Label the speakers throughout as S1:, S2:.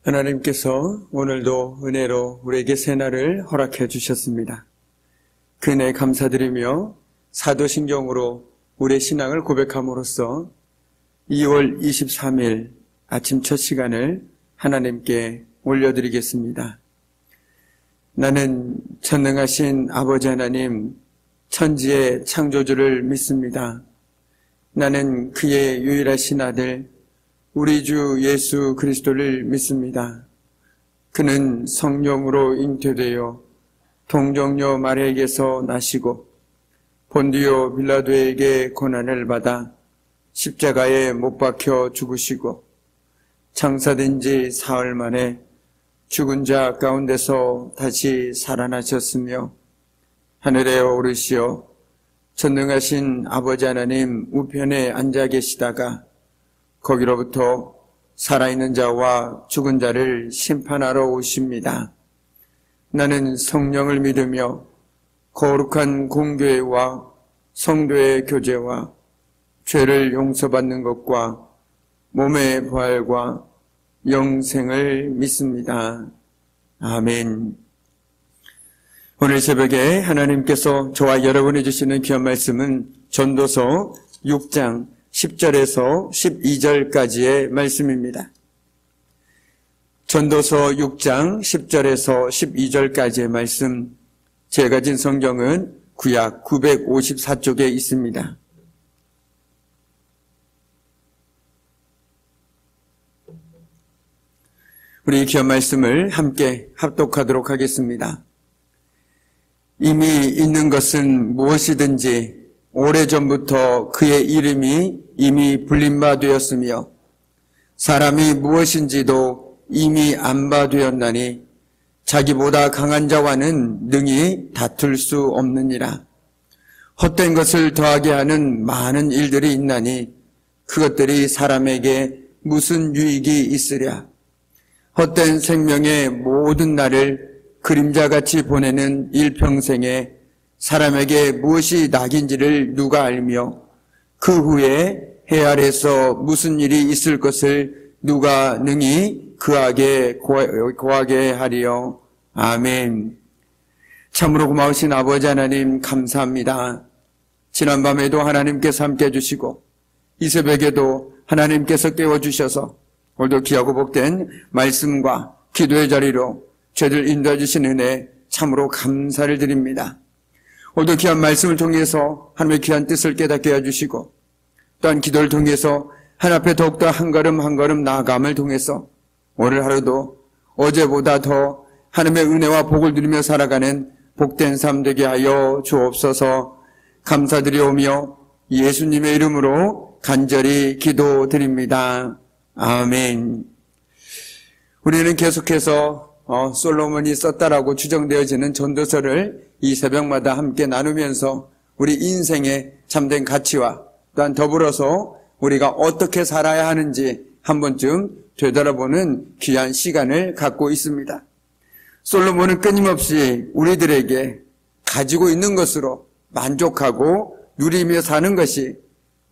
S1: 하나님께서 오늘도 은혜로 우리에게 새날을 허락해 주셨습니다. 그 은혜 감사드리며 사도신경으로 우리의 신앙을 고백함으로써 2월 23일 아침 첫 시간을 하나님께 올려드리겠습니다. 나는 전능하신 아버지 하나님, 천지의 창조주를 믿습니다. 나는 그의 유일하신 아들 우리 주 예수 그리스도를 믿습니다. 그는 성령으로 잉태되어 동정녀 마리아에게서 나시고 본디오 빌라도에게 고난을 받아 십자가에 못 박혀 죽으시고 장사된 지 사흘 만에 죽은 자 가운데서 다시 살아나셨으며 하늘에 오르시어 전능하신 아버지 하나님 우편에 앉아 계시다가 거기로부터 살아있는 자와 죽은 자를 심판하러 오십니다. 나는 성령을 믿으며 거룩한 공교회와 성도의 교제와 죄를 용서받는 것과 몸의 부활과 영생을 믿습니다. 아멘. 오늘 새벽에 하나님께서 저와 여러분이 주시는 귀한 말씀은 전도서 6장 10절에서 12절까지의 말씀입니다. 전도서 6장 10절에서 12절까지의 말씀, 제가 가진 성경은 구약 954쪽에 있습니다. 우리 귀한 말씀을 함께 합독하도록 하겠습니다. 이미 있는 것은 무엇이든지 오래전부터 그의 이름이 이미 불린 바 되었으며 사람이 무엇인지도 이미 안 바 되었나니 자기보다 강한 자와는 능히 다툴 수 없느니라. 헛된 것을 더하게 하는 많은 일들이 있나니 그것들이 사람에게 무슨 유익이 있으랴. 헛된 생명의 모든 날을 그림자같이 보내는 일평생에 사람에게 무엇이 낙인지를 누가 알며 그 후에 해 아래서 무슨 일이 있을 것을 누가 능히 그하게 고하게 하리요. 아멘. 참으로 고마우신 아버지 하나님 감사합니다. 지난밤에도 하나님께서 함께 해주시고 이 새벽에도 하나님께서 깨워주셔서 오늘도 귀하고 복된 말씀과 기도의 자리로 저희들 인도해 주신 은혜 참으로 감사를 드립니다. 오늘도 귀한 말씀을 통해서 하나님의 귀한 뜻을 깨닫게 해주시고 또한 기도를 통해서 하나님 앞에 더욱더 한 걸음 한 걸음 나아감을 통해서 오늘 하루도 어제보다 더 하나님의 은혜와 복을 누리며 살아가는 복된 삶 되게 하여 주옵소서. 감사드리오며 예수님의 이름으로 간절히 기도드립니다. 아멘. 우리는 계속해서 솔로몬이 썼다라고 추정되어지는 전도서를 이 새벽마다 함께 나누면서 우리 인생의 참된 가치와 또한 더불어서 우리가 어떻게 살아야 하는지 한 번쯤 되돌아보는 귀한 시간을 갖고 있습니다. 솔로몬은 끊임없이 우리들에게 가지고 있는 것으로 만족하고 누리며 사는 것이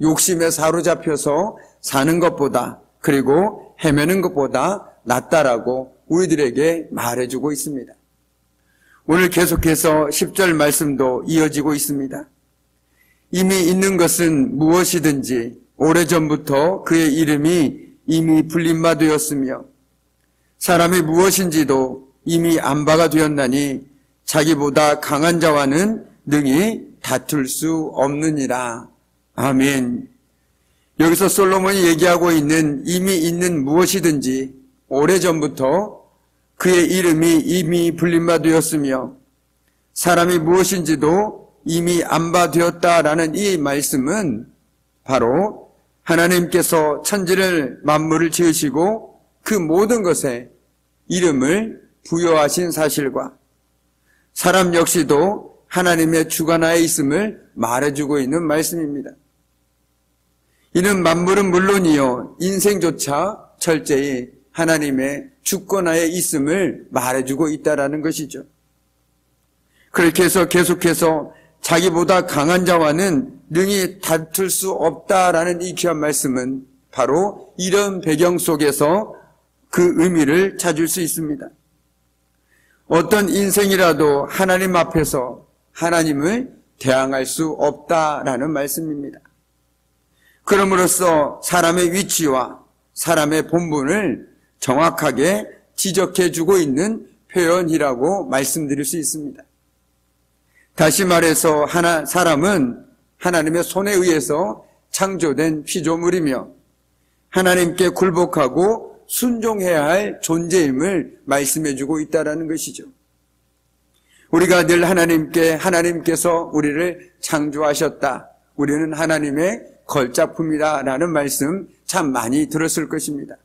S1: 욕심에 사로잡혀서 사는 것보다 그리고 헤매는 것보다 낫다라고 우리들에게 말해주고 있습니다. 오늘 계속해서 10절 말씀도 이어지고 있습니다. 이미 있는 것은 무엇이든지 오래전부터 그의 이름이 이미 불린 바 되었으며 사람이 무엇인지도 이미 안 바가 되었나니 자기보다 강한 자와는 능히 다툴 수 없느니라. 아멘. 여기서 솔로몬이 얘기하고 있는 이미 있는 무엇이든지 오래전부터 그의 이름이 이미 불린 바 되었으며 사람이 무엇인지도 이미 안 바 되었다라는 이 말씀은 바로 하나님께서 천지를 만물을 지으시고 그 모든 것에 이름을 부여하신 사실과 사람 역시도 하나님의 주관하에 있음을 말해주고 있는 말씀입니다. 이는 만물은 물론이요 인생조차 철저히 하나님의 주권하에 있음을 말해주고 있다라는 것이죠. 그렇게 해서 계속해서 자기보다 강한 자와는 능히 다툴 수 없다라는 이 귀한 말씀은 바로 이런 배경 속에서 그 의미를 찾을 수 있습니다. 어떤 인생이라도 하나님 앞에서 하나님을 대항할 수 없다라는 말씀입니다. 그럼으로써 사람의 위치와 사람의 본분을 정확하게 지적해주고 있는 표현이라고 말씀드릴 수 있습니다. 다시 말해서 사람은 하나님의 손에 의해서 창조된 피조물이며 하나님께 굴복하고 순종해야 할 존재임을 말씀해주고 있다는 것이죠. 우리가 늘 하나님께서 우리를 창조하셨다, 우리는 하나님의 걸작품이다라는 말씀 참 많이 들었을 것입니다.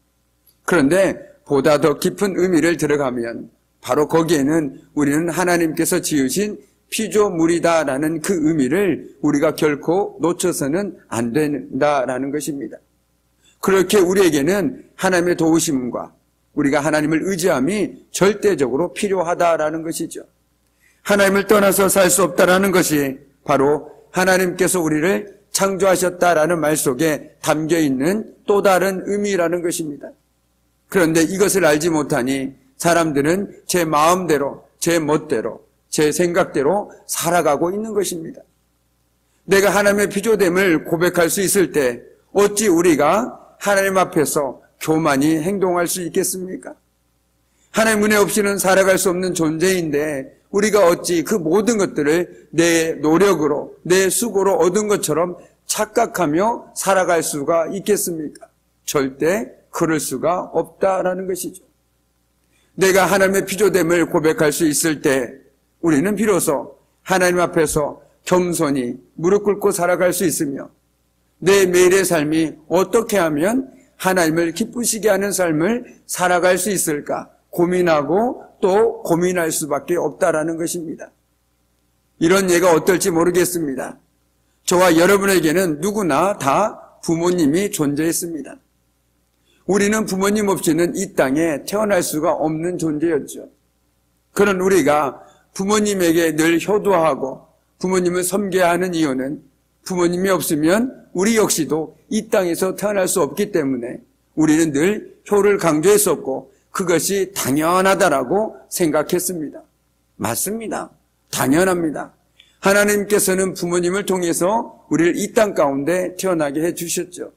S1: 그런데 보다 더 깊은 의미를 들어가면 바로 거기에는 우리는 하나님께서 지으신 피조물이다라는 그 의미를 우리가 결코 놓쳐서는 안 된다라는 것입니다. 그렇게 우리에게는 하나님의 도우심과 우리가 하나님을 의지함이 절대적으로 필요하다라는 것이죠. 하나님을 떠나서 살 수 없다라는 것이 바로 하나님께서 우리를 창조하셨다라는 말 속에 담겨있는 또 다른 의미라는 것입니다. 그런데 이것을 알지 못하니 사람들은 제 마음대로, 제 멋대로, 제 생각대로 살아가고 있는 것입니다. 내가 하나님의 피조됨을 고백할 수 있을 때 어찌 우리가 하나님 앞에서 교만히 행동할 수 있겠습니까? 하나님 은혜 없이는 살아갈 수 없는 존재인데 우리가 어찌 그 모든 것들을 내 노력으로, 내 수고로 얻은 것처럼 착각하며 살아갈 수가 있겠습니까? 절대 그럴 수가 없다라는 것이죠. 내가 하나님의 피조됨을 고백할 수 있을 때 우리는 비로소 하나님 앞에서 겸손히 무릎 꿇고 살아갈 수 있으며 내 매일의 삶이 어떻게 하면 하나님을 기쁘시게 하는 삶을 살아갈 수 있을까 고민하고 또 고민할 수밖에 없다라는 것입니다. 이런 예가 어떨지 모르겠습니다. 저와 여러분에게는 누구나 다 부모님이 존재했습니다. 우리는 부모님 없이는 이 땅에 태어날 수가 없는 존재였죠. 그런 우리가 부모님에게 늘 효도하고 부모님을 섬겨야 하는 이유는 부모님이 없으면 우리 역시도 이 땅에서 태어날 수 없기 때문에 우리는 늘 효를 강조했었고 그것이 당연하다라고 생각했습니다. 맞습니다. 당연합니다. 하나님께서는 부모님을 통해서 우리를 이 땅 가운데 태어나게 해주셨죠.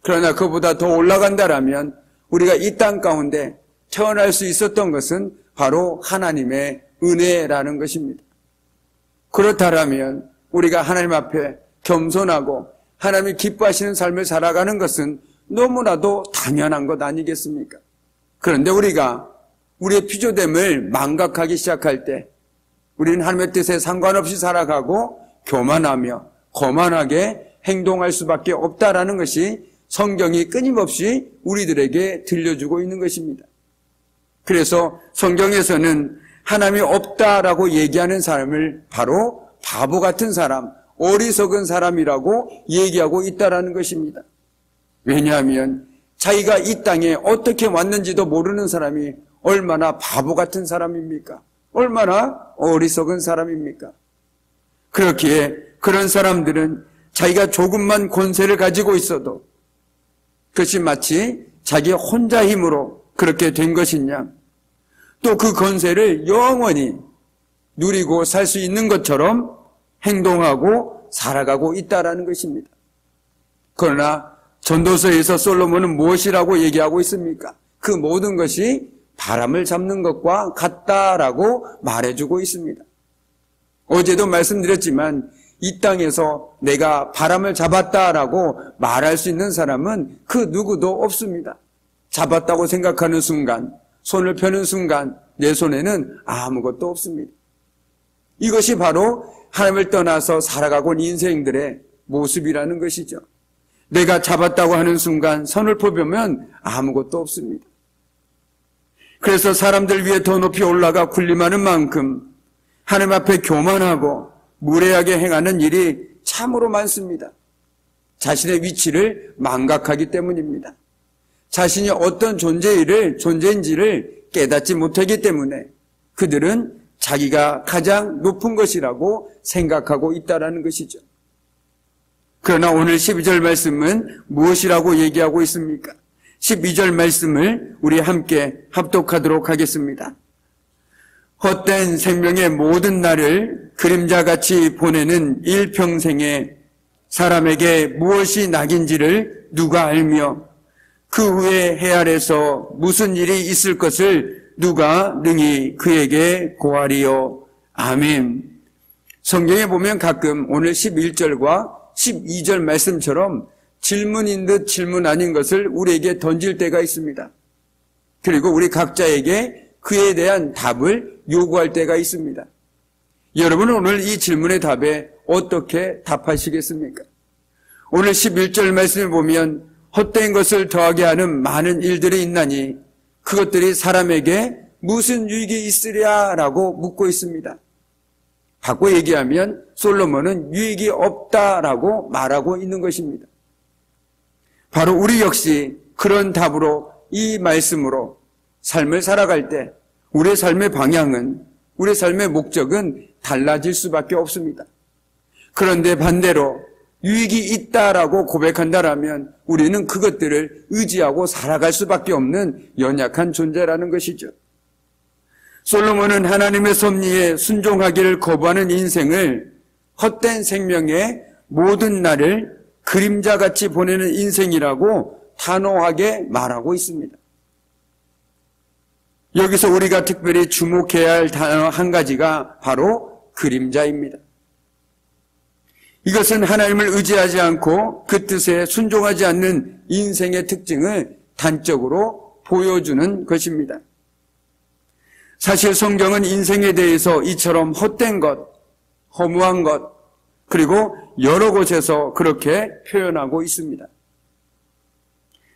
S1: 그러나 그보다 더 올라간다라면 우리가 이 땅 가운데 태어날 수 있었던 것은 바로 하나님의 은혜라는 것입니다. 그렇다면 우리가 하나님 앞에 겸손하고 하나님이 기뻐하시는 삶을 살아가는 것은 너무나도 당연한 것 아니겠습니까? 그런데 우리가 우리의 피조됨을 망각하기 시작할 때 우리는 하나님의 뜻에 상관없이 살아가고 교만하며 거만하게 행동할 수밖에 없다라는 것이 성경이 끊임없이 우리들에게 들려주고 있는 것입니다. 그래서 성경에서는 하나님이 없다라고 얘기하는 사람을 바로 바보 같은 사람, 어리석은 사람이라고 얘기하고 있다라는 것입니다. 왜냐하면 자기가 이 땅에 어떻게 왔는지도 모르는 사람이 얼마나 바보 같은 사람입니까? 얼마나 어리석은 사람입니까? 그렇기에 그런 사람들은 자기가 조금만 권세를 가지고 있어도 그것이 마치 자기 혼자 힘으로 그렇게 된 것이냐, 또 그 권세를 영원히 누리고 살 수 있는 것처럼 행동하고 살아가고 있다라는 것입니다. 그러나 전도서에서 솔로몬은 무엇이라고 얘기하고 있습니까? 그 모든 것이 바람을 잡는 것과 같다라고 말해주고 있습니다. 어제도 말씀드렸지만 이 땅에서 내가 바람을 잡았다라고 말할 수 있는 사람은 그 누구도 없습니다. 잡았다고 생각하는 순간, 손을 펴는 순간 내 손에는 아무것도 없습니다. 이것이 바로 하나님을 떠나서 살아가고 있는 인생들의 모습이라는 것이죠. 내가 잡았다고 하는 순간 손을 펴보면 아무것도 없습니다. 그래서 사람들 위에 더 높이 올라가 군림하는 만큼 하나님 앞에 교만하고 무례하게 행하는 일이 참으로 많습니다. 자신의 위치를 망각하기 때문입니다. 자신이 어떤 존재인지를 깨닫지 못하기 때문에 그들은 자기가 가장 높은 것이라고 생각하고 있다는 것이죠. 그러나 오늘 12절 말씀은 무엇이라고 얘기하고 있습니까? 12절 말씀을 우리 함께 합독하도록 하겠습니다. 헛된 생명의 모든 날을 그림자같이 보내는 일평생에 사람에게 무엇이 낙인지를 누가 알며 그 후에 해 아래서 무슨 일이 있을 것을 누가 능히 그에게 고하리요. 아멘. 성경에 보면 가끔 오늘 11절과 12절 말씀처럼 질문인 듯 질문 아닌 것을 우리에게 던질 때가 있습니다. 그리고 우리 각자에게 그에 대한 답을 요구할 때가 있습니다. 여러분은 오늘 이 질문의 답에 어떻게 답하시겠습니까? 오늘 11절 말씀을 보면 헛된 것을 더하게 하는 많은 일들이 있나니 그것들이 사람에게 무슨 유익이 있으랴라고 묻고 있습니다. 바꿔 얘기하면 솔로몬은 유익이 없다라고 말하고 있는 것입니다. 바로 우리 역시 그런 답으로 이 말씀으로 삶을 살아갈 때 우리의 삶의 방향은, 우리의 삶의 목적은 달라질 수밖에 없습니다. 그런데 반대로 유익이 있다라고 고백한다라면 우리는 그것들을 의지하고 살아갈 수밖에 없는 연약한 존재라는 것이죠. 솔로몬은 하나님의 섭리에 순종하기를 거부하는 인생을 헛된 생명의 모든 날을 그림자같이 보내는 인생이라고 단호하게 말하고 있습니다. 여기서 우리가 특별히 주목해야 할 단어 한 가지가 바로 그림자입니다. 이것은 하나님을 의지하지 않고 그 뜻에 순종하지 않는 인생의 특징을 단적으로 보여주는 것입니다. 사실 성경은 인생에 대해서 이처럼 헛된 것, 허무한 것, 그리고 여러 곳에서 그렇게 표현하고 있습니다.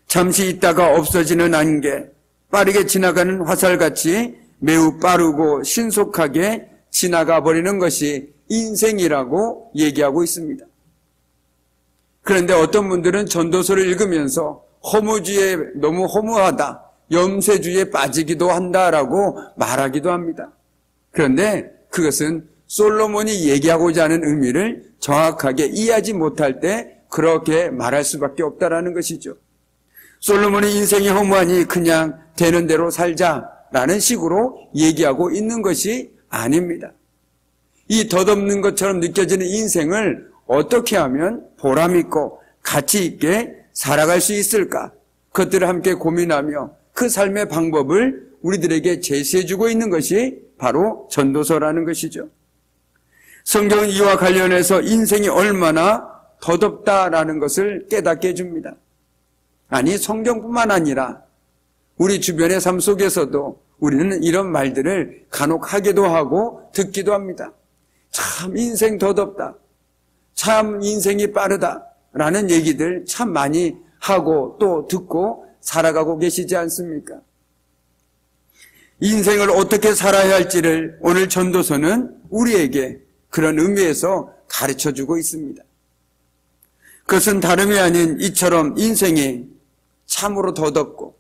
S1: 잠시 있다가 없어지는 안개, 빠르게 지나가는 화살같이 매우 빠르고 신속하게 지나가 버리는 것이 인생이라고 얘기하고 있습니다. 그런데 어떤 분들은 전도서를 읽으면서 허무주의에 너무 허무하다, 염세주의에 빠지기도 한다라고 말하기도 합니다. 그런데 그것은 솔로몬이 얘기하고자 하는 의미를 정확하게 이해하지 못할 때 그렇게 말할 수밖에 없다라는 것이죠. 솔로몬이 인생이 허무하니 그냥 되는 대로 살자라는 식으로 얘기하고 있는 것이 아닙니다. 이 덧없는 것처럼 느껴지는 인생을 어떻게 하면 보람있고 가치 있게 살아갈 수 있을까? 그것들을 함께 고민하며 그 삶의 방법을 우리들에게 제시해주고 있는 것이 바로 전도서라는 것이죠. 성경은 이와 관련해서 인생이 얼마나 덧없다라는 것을 깨닫게 해줍니다. 아니, 성경뿐만 아니라 우리 주변의 삶 속에서도 우리는 이런 말들을 간혹 하기도 하고 듣기도 합니다. 참 인생 덧없다. 참 인생이 빠르다. 라는 얘기들 참 많이 하고 또 듣고 살아가고 계시지 않습니까? 인생을 어떻게 살아야 할지를 오늘 전도서는 우리에게 그런 의미에서 가르쳐주고 있습니다. 그것은 다름이 아닌 이처럼 인생이 참으로 덧없고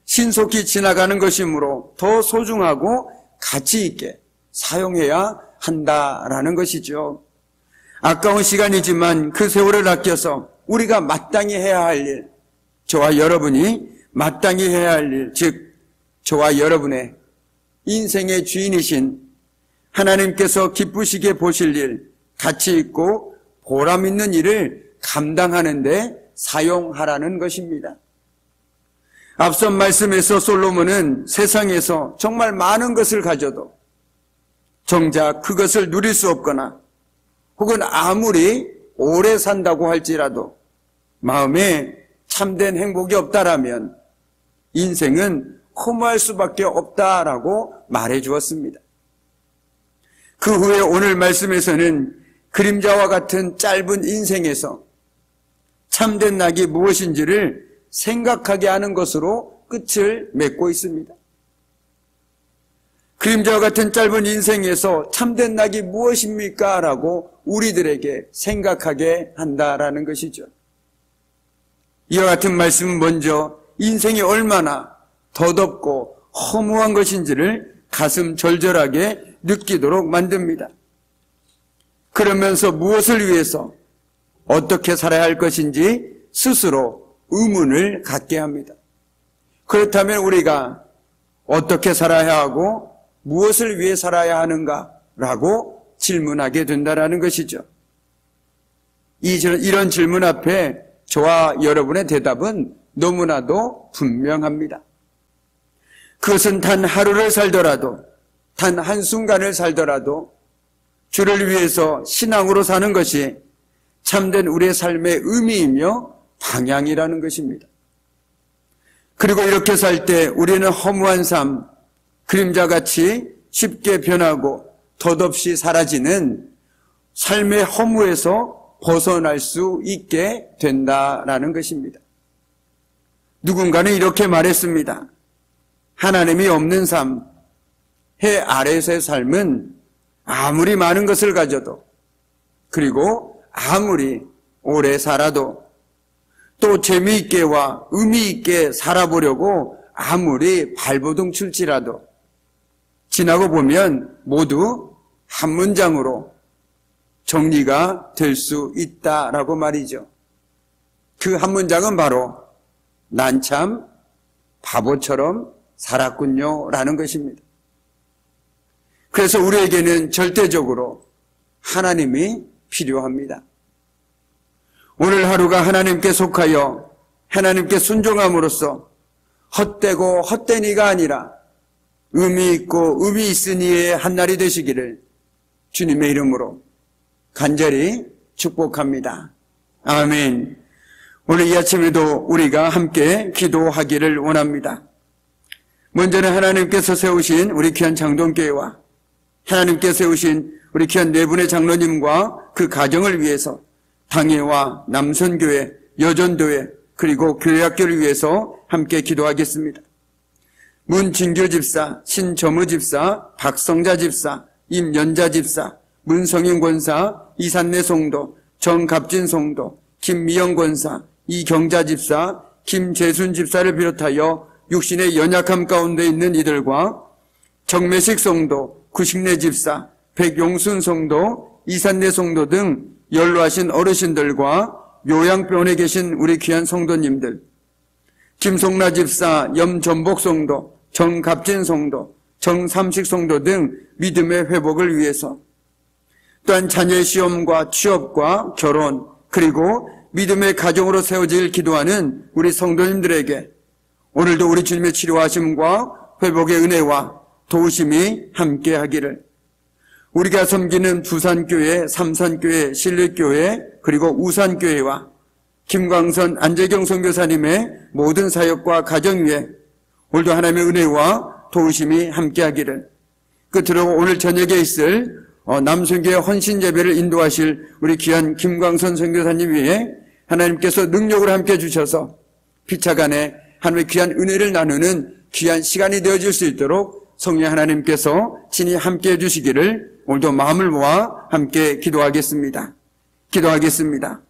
S1: 신속히 지나가는 것이므로 더 소중하고 가치 있게 사용해야 한다라는 것이죠. 아까운 시간이지만 그 세월을 아껴서 우리가 마땅히 해야 할 일, 저와 여러분이 마땅히 해야 할 일, 즉 저와 여러분의 인생의 주인이신 하나님께서 기쁘시게 보실 일, 가치 있고 보람 있는 일을 감당하는 데 사용하라는 것입니다. 앞선 말씀에서 솔로몬은 세상에서 정말 많은 것을 가져도 정작 그것을 누릴 수 없거나 혹은 아무리 오래 산다고 할지라도 마음에 참된 행복이 없다라면 인생은 허무할 수밖에 없다라고 말해 주었습니다. 그 후에 오늘 말씀에서는 그림자와 같은 짧은 인생에서 참된 낙이 무엇인지를 생각하게 하는 것으로 끝을 맺고 있습니다. 그림자와 같은 짧은 인생에서 참된 낙이 무엇입니까? 라고 우리들에게 생각하게 한다라는 것이죠. 이와 같은 말씀은 먼저 인생이 얼마나 덧없고 허무한 것인지를 가슴 절절하게 느끼도록 만듭니다. 그러면서 무엇을 위해서 어떻게 살아야 할 것인지 스스로 의문을 갖게 합니다. 그렇다면 우리가 어떻게 살아야 하고 무엇을 위해 살아야 하는가라고 질문하게 된다는 것이죠. 이런 질문 앞에 저와 여러분의 대답은 너무나도 분명합니다. 그것은 단 하루를 살더라도, 단 한순간을 살더라도 주를 위해서 신앙으로 사는 것이 참된 우리의 삶의 의미이며 방향이라는 것입니다. 그리고 이렇게 살 때 우리는 허무한 삶, 그림자같이 쉽게 변하고 덧없이 사라지는 삶의 허무에서 벗어날 수 있게 된다라는 것입니다. 누군가는 이렇게 말했습니다. 하나님이 없는 삶, 해 아래에서의 삶은 아무리 많은 것을 가져도, 그리고 아무리 오래 살아도, 또 재미있게와 의미있게 살아보려고 아무리 발버둥 칠지라도 지나고 보면 모두 한 문장으로 정리가 될 수 있다라고 말이죠. 그 한 문장은 바로 난 참 바보처럼 살았군요 라는 것입니다. 그래서 우리에게는 절대적으로 하나님이 필요합니다. 오늘 하루가 하나님께 속하여 하나님께 순종함으로써 헛되고 헛되니가 아니라 의미 있고 의미 있으니의 한날이 되시기를 주님의 이름으로 간절히 축복합니다. 아멘. 오늘 이 아침에도 우리가 함께 기도하기를 원합니다. 먼저는 하나님께서 세우신 우리 귀한 장동교회와 하나님께 세우신 우리 귀한 네 분의 장로님과 그 가정을 위해서 당회와 남선교회, 여전도회 그리고 교회학교를 위해서 함께 기도하겠습니다. 문진교 집사, 신점우 집사, 박성자 집사, 임연자 집사, 문성인 권사, 이산내 성도, 정갑진 성도, 김미영 권사, 이경자 집사, 김재순 집사를 비롯하여 육신의 연약함 가운데 있는 이들과 정매식 성도, 구식내 집사, 백용순 성도, 이산내 성도 등 연로하신 어르신들과 요양병원에 계신 우리 귀한 성도님들, 김송라 집사, 염전복 성도, 정갑진 성도, 정삼식 성도 등 믿음의 회복을 위해서, 또한 자녀의 시험과 취업과 결혼 그리고 믿음의 가정으로 세워질 기도하는 우리 성도님들에게 오늘도 우리 주님의 치료하심과 회복의 은혜와 도우심이 함께하기를, 우리가 섬기는 부산교회, 삼산교회, 신뢰교회 그리고 우산교회와 김광선, 안재경 선교사님의 모든 사역과 가정 위에 오늘도 하나님의 은혜와 도우심이 함께하기를, 끝으로 오늘 저녁에 있을 남순교회 헌신예배를 인도하실 우리 귀한 김광선 선교사님 위에 하나님께서 능력을 함께 주셔서 피차간에 하나님의 귀한 은혜를 나누는 귀한 시간이 되어질 수 있도록 성령 하나님께서 친히 함께 해주시기를 오늘도 마음을 모아 함께 기도하겠습니다. 기도하겠습니다.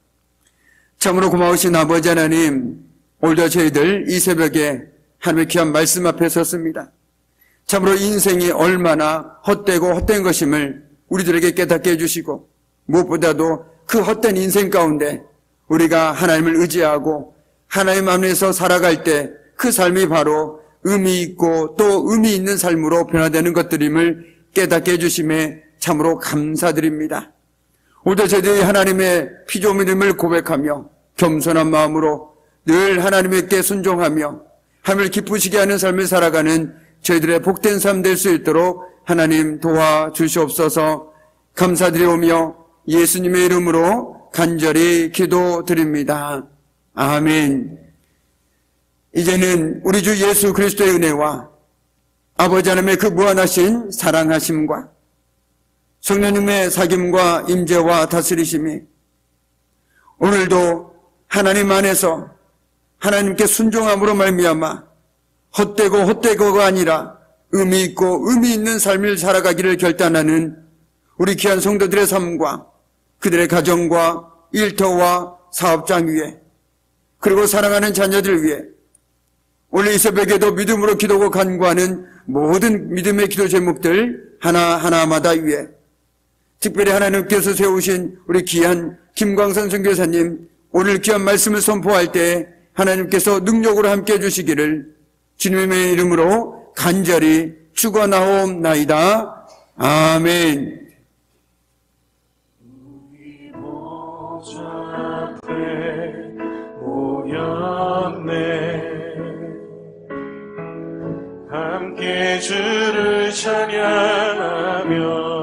S1: 참으로 고마우신 아버지 하나님, 오늘도 저희들 이 새벽에 하나님의 귀한 말씀 앞에 섰습니다. 참으로 인생이 얼마나 헛되고 헛된 것임을 우리들에게 깨닫게 해주시고, 무엇보다도 그 헛된 인생 가운데 우리가 하나님을 의지하고 하나님 안에서 살아갈 때 그 삶이 바로 의미 있고 또 의미 있는 삶으로 변화되는 것들임을 깨닫게 해주심에 참으로 감사드립니다. 오늘도 저희들이 하나님의 피조물임을 고백하며 겸손한 마음으로 늘 하나님께 순종하며 하나님을 기쁘시게 하는 삶을 살아가는 저희들의 복된 삶 될 수 있도록 하나님 도와주시옵소서. 감사드리오며 예수님의 이름으로 간절히 기도드립니다. 아멘. 이제는 우리 주 예수 그리스도의 은혜와 아버지 하나님의 그 무한하신 사랑하심과 성령님의 사귐과 임재와 다스리심이 오늘도 하나님 안에서 하나님께 순종함으로 말미암아 헛되고가 아니라 의미 있고 의미 있는 삶을 살아가기를 결단하는 우리 귀한 성도들의 삶과 그들의 가정과 일터와 사업장 위에 그리고 사랑하는 자녀들 위에 오늘 이 새벽에도 믿음으로 기도하고 간구하는 모든 믿음의 기도 제목들 하나하나마다 위에 특별히 하나님께서 세우신 우리 귀한 김광선 선교사님 오늘 귀한 말씀을 선포할 때 하나님께서 능력으로 함께 해주시기를 주님의 이름으로 간절히 축원하옵나이다. 아멘.
S2: 우리 보좌 앞에 모였네. 함께 주를 찬양하며